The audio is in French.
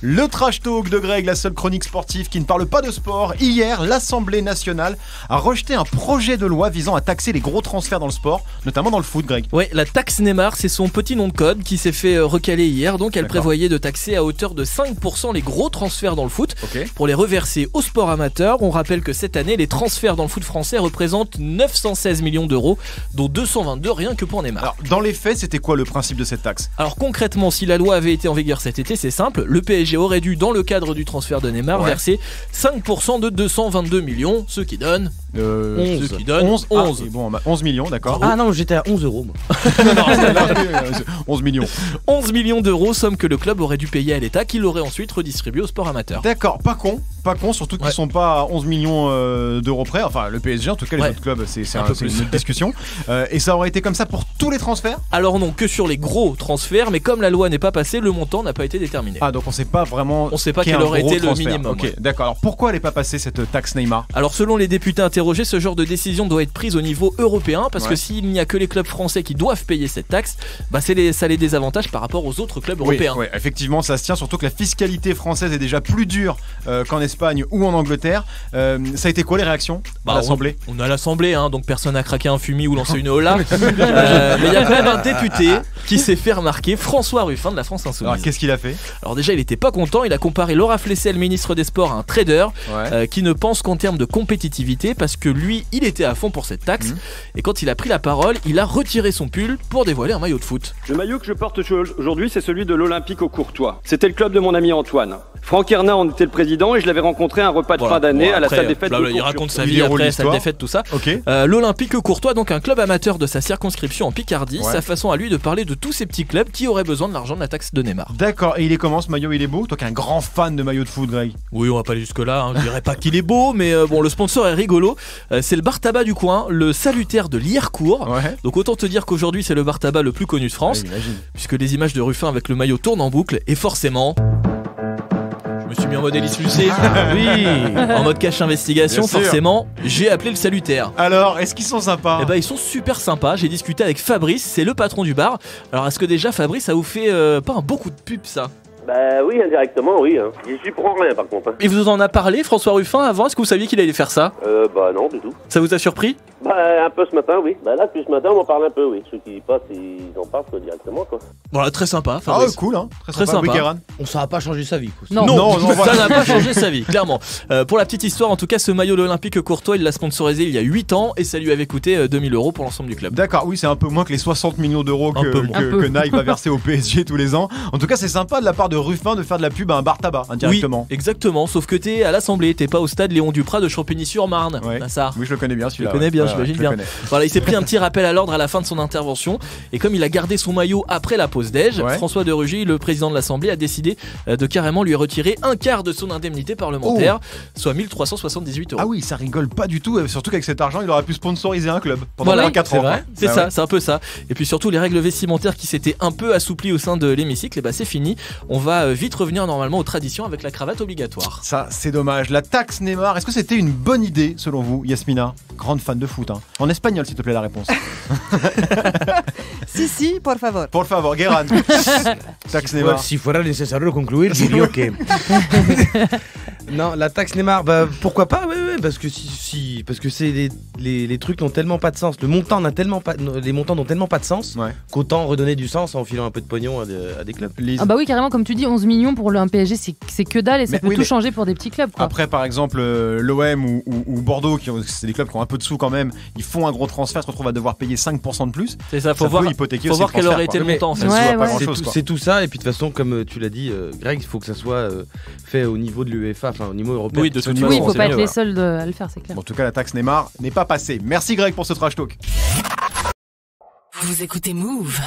Le trash talk de Greg, la seule chronique sportive qui ne parle pas de sport. Hier, l'Assemblée nationale a rejeté un projet de loi visant à taxer les gros transferts dans le sport, notamment dans le foot, Greg. Ouais, la taxe Neymar, c'est son petit nom de code qui s'est fait recaler hier. Donc elle D'accord. prévoyait de taxer à hauteur de 5% les gros transferts dans le foot Ok. pour les reverser au sport amateur. On rappelle que cette année, les transferts dans le foot français représentent 916 millions d'euros, dont 222 rien que pour Neymar. Alors, dans les faits, c'était quoi le principe de cette taxe ? Alors concrètement, si la loi avait été en vigueur cet été, c'est simple, le PSG aurait dû, dans le cadre du transfert de Neymar, verser 5% de 222 millions, ce qui donne 11. Ce qui donne 11. Ah, et bon, 11 millions, d'accord. Ah non, j'étais à 11 euros moi. 11 millions. 11 millions d'euros, somme que le club aurait dû payer à l'État, qui l'aurait ensuite redistribué au sport amateur. D'accord, pas con, surtout qu'ils sont pas à 11 millions d'euros près. Enfin, le PSG, en tout cas, les autres clubs, c'est une autre discussion. Et ça aurait été comme ça pour tous les transferts ? Alors non, que sur les gros transferts, mais comme la loi n'est pas passée, le montant n'a pas été déterminé. Ah, donc on sait pas vraiment. On sait pas quel quel aurait été le transfert. minimum. Ok, d'accord. Alors pourquoi elle n'est pas passée cette taxe Neymar ? Alors selon les députés interrogés, ce genre de décision doit être prise au niveau européen, parce que s'il n'y a que les clubs français qui doivent payer cette taxe, bah ça les désavantage par rapport aux autres clubs européens. Oui, effectivement, ça se tient, surtout que la fiscalité française est déjà plus dure qu'en Espagne ou en Angleterre. Ça a été quoi les réactions à l'Assemblée ? On est à l'Assemblée, hein, donc personne n'a craqué un fumier ou lancé une hola. Mais il y a quand même un député qui s'est fait remarquer, François Ruffin de la France Insoumise. Alors qu'est-ce qu'il a fait ? Alors déjà, il était pas content, il a comparé Laura Flessel, ministre des Sports, à un trader qui ne pense qu'en termes de compétitivité, parce que lui, il était à fond pour cette taxe. Et quand il a pris la parole, il a retiré son pull pour dévoiler un maillot de foot. Le maillot que je porte aujourd'hui, c'est celui de l'Olympique au Courtois. C'était le club de mon ami Antoine. Franck Ernin en était le président et je l'avais rencontré à un repas de fin d'année à la salle des fêtes. Il raconte sa vie après, salle des fêtes, tout ça. Okay. L'Olympique Courtois, donc un club amateur de sa circonscription en Picardie, sa façon à lui de parler de tous ces petits clubs qui auraient besoin de l'argent de la taxe de Neymar. D'accord, et il est comment ce maillot ? Il est beau ? Toi qui es un grand fan de maillot de foot, Greg. Oui, on va pas aller jusque là, hein. Je dirais pas qu'il est beau, mais bon, le sponsor est rigolo. C'est le bar tabac du coin, le Salutaire de Liercourt. Donc autant te dire qu'aujourd'hui c'est le bar tabac le plus connu de France, puisque les images de Ruffin avec le maillot tournent en boucle, et forcément... Je me suis mis en mode Alice Lucet. Oui, en mode cache investigation, forcément, j'ai appelé le Salutaire. Alors, est-ce qu'ils sont sympas ? Eh ben, ils sont super sympas. J'ai discuté avec Fabrice, c'est le patron du bar. Alors, est-ce que déjà, Fabrice, ça vous fait pas un beaucoup de pub, ça ? Bah oui, indirectement, oui. Hein. J'y prends rien, par contre. Hein. Et vous en a parlé, François Ruffin, avant ? Est-ce que vous saviez qu'il allait faire ça ? Bah non, du tout. Ça vous a surpris ? Bah un peu ce matin, oui. Bah là, depuis ce matin, on en parle un peu, oui. Ceux qui passent, ils en parlent quoi, directement, quoi. Voilà, très sympa, Fabrice. Ah, cool, hein. Très sympa. Oui, Guérin. Ça n'a pas changé sa vie, quoi. Non, ça n'a pas changé sa vie, clairement. Pour la petite histoire, en tout cas, ce maillot de l'Olympique Courtois, il l'a sponsorisé il y a 8 ans et ça lui avait coûté 2000 € pour l'ensemble du club. D'accord, oui, c'est un peu moins que les 60 millions d'euros que Nike va verser au PSG tous les ans. En tout cas, c'est sympa de la part de Ruffin de faire de la pub à un bar tabac, indirectement. Oui, exactement, sauf que t'es à l'Assemblée, t'es pas au stade Léon Duprat de Champigny-sur-Marne, Nassar. Oui, je le connais bien, celui-là. Je le connais bien, j'imagine bien. Voilà, il s'est pris un petit rappel à l'ordre à la fin de son intervention, et comme il a gardé son maillot après la pause déj, François de Rugy, le président de l'Assemblée, a décidé de carrément lui retirer un quart de son indemnité parlementaire, soit 1378 €. Ah oui, ça rigole pas du tout, surtout qu'avec cet argent, il aurait pu sponsoriser un club pendant 4 ans. C'est ça, c'est un peu ça. Et puis surtout, les règles vestimentaires qui s'étaient un peu assouplies au sein de l'hémicycle, et bah c'est fini. On va vite revenir normalement aux traditions avec la cravate obligatoire. Ça, c'est dommage. La taxe Neymar, est-ce que c'était une bonne idée selon vous, Yasmina ? Grande fan de foot, hein. En espagnol, s'il te plaît, la réponse. Si, por favor. Por favor, Guérin. Taxe Neymar. Si fuera necesario concluir, diría que... Non, la taxe Neymar, bah pourquoi pas, parce que parce que c'est les trucs n'ont tellement pas de sens. Les montants n'ont tellement pas de sens qu'autant redonner du sens en filant un peu de pognon à des clubs. Ah bah oui, carrément, comme tu dis, 11 millions pour un PSG, c'est que dalle et ça peut tout changer pour des petits clubs, quoi. Après, par exemple, l'OM ou Bordeaux, c'est des clubs qui ont un peu de sous quand même, ils font un gros transfert, se retrouvent à devoir payer 5% de plus. C'est ça, faut voir quel aurait été le montant. C'est tout ça, et puis de toute façon, comme tu l'as dit, Greg, il faut que ça soit fait au niveau de l'UEFA, enfin au niveau européen. Oui, de toute façon, il faut pas être les seuls à le faire, c'est clair. En tout cas, la taxe Neymar n'est pas passée. Merci Greg pour ce trash talk. Vous écoutez Move.